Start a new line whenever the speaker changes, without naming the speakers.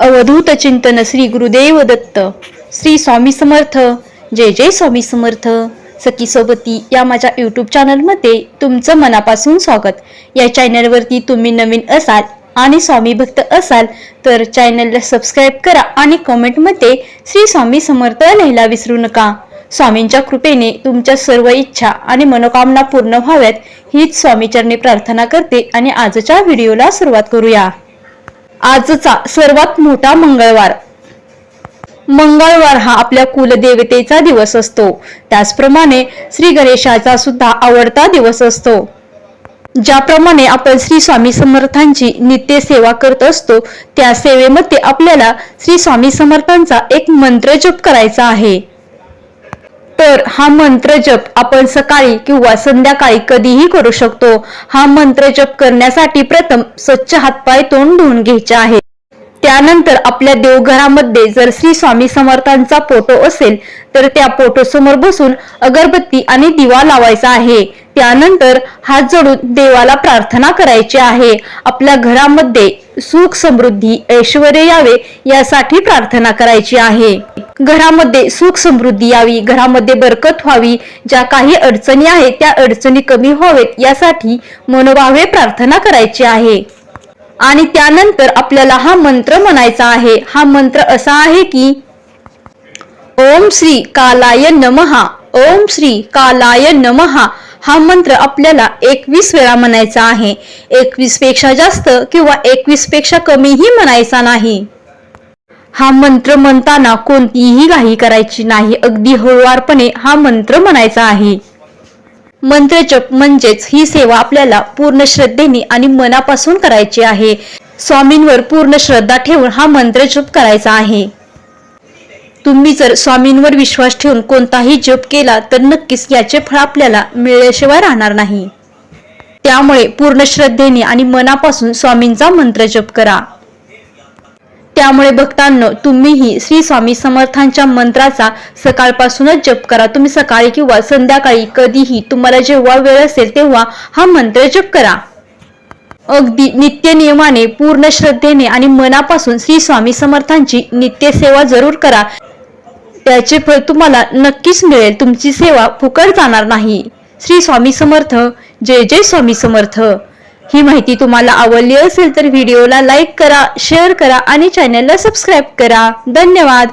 अवधूत चिंतन श्री गुरुदेव दत्त. श्री स्वामी समर्थ. जय जय स्वामी समर्थ. सखी सोबती या माझ्या यूट्यूब चॅनलमध्ये तुमचं मनापासून स्वागत. या चॅनलवरती तुम्ही नवीन असाल आणि स्वामी भक्त असाल तर चॅनलला सबस्क्राईब करा आणि कमेंटमध्ये श्री स्वामी समर्थ लिहायला विसरू नका. स्वामींच्या कृपेने तुमच्या सर्व इच्छा आणि मनोकामना पूर्ण व्हाव्यात हीच स्वामीचरणी प्रार्थना करते आणि आजच्या व्हिडिओला सुरुवात करूया. आजचा सर्वात मोठा मंगळवार. मंगळवार हा आपल्या कुलदेवतेचा दिवस असतो. त्याचप्रमाणे श्री गणेशाचा सुद्धा आवडता दिवस असतो. ज्याप्रमाणे आपण श्री स्वामी समर्थांची नित्य सेवा करत असतो त्या सेवेमध्ये आपल्याला श्री स्वामी समर्थांचा एक मंत्र जप करायचा आहे. तर हा मंत्र जप आपण सकाळी किंवा संध्याकाळी कधीही करू शकतो. हा मंत्र जप करण्यासाठी प्रथम स्वच्छ हातपाय तोंड धुवून घ्यायचे आहे. त्यानंतर आपल्या देवघरामध्ये जर श्री स्वामी समर्थांचा फोटो असेल तर त्या फोटो समोर बसून अगरबत्ती आणि दिवा लावायचा आहे. त्यानंतर हात जोडून देवाला प्रार्थना करायची आहे. आपल्या घरामध्ये सुख समृद्धी ऐश्वर्य यावे यासाठी प्रार्थना करायची आहे. घरामध्ये सुख समृद्धी यावी, घरामध्ये बरकत व्हावी, ज्या काही अडचणी आहेत त्या अडचणी कमी व्हावेत यासाठी मनोभावे प्रार्थना करायची आहे. आणि त्यानंतर आपल्याला हा मंत्र म्हणायचा आहे. हा मंत्र असा आहे की ओम श्री कालाय नमः, ओम श्री कालाय नमः. हा मंत्र आपल्याला 21 वेळा म्हणायचा आहे. 21 पेक्षा जास्त किंवा 21 पेक्षा कमीही म्हणायचा नाही. हा मंत्र म्हणताना कोणतीही घाई करायची नाही. अगदी हळुवारपणे हा मंत्र म्हणायचा आहे. मंत्र जप म्हणजेच ही सेवा आपल्याला पूर्ण श्रद्धेने आणि मनापासून करायची आहे. स्वामींवर पूर्ण श्रद्धा ठेवून हा मंत्र जप करायचा आहे. तुम्ही जर स्वामींवर विश्वास ठेवून कोणताही जप केला तर नक्कीच याचे फळ आपल्याला मिळल्याशिवाय राहणार नाही. त्यामुळे पूर्ण श्रद्धेने आणि मनापासून स्वामींचा मंत्र जप करा. त्यामुळे भक्तांनो, तुम्हीही श्री स्वामी समर्थांच्या मंत्राचा सकाळपासूनच जप करा. तुम्ही सकाळी किंवा संध्याकाळी कधीही तुम्हाला जेव्हा वेळ असेल तेव्हा हा मंत्र जप करा. अगदी नित्य नियमाने पूर्ण श्रद्धेने आणि मनापासून श्री स्वामी समर्थांची नित्य सेवा जरूर करा. त्याचे फळ तुम्हाला नक्कीच मिळेल. तुमची सेवा फुकट जाणार नाही. श्री स्वामी समर्थ. जय जय स्वामी समर्थ. ही माहिती तुम्हाला आवडली असेल तर व्हिडिओला लाईक करा, शेअर करा आणि चॅनलला सबस्क्राईब करा. धन्यवाद.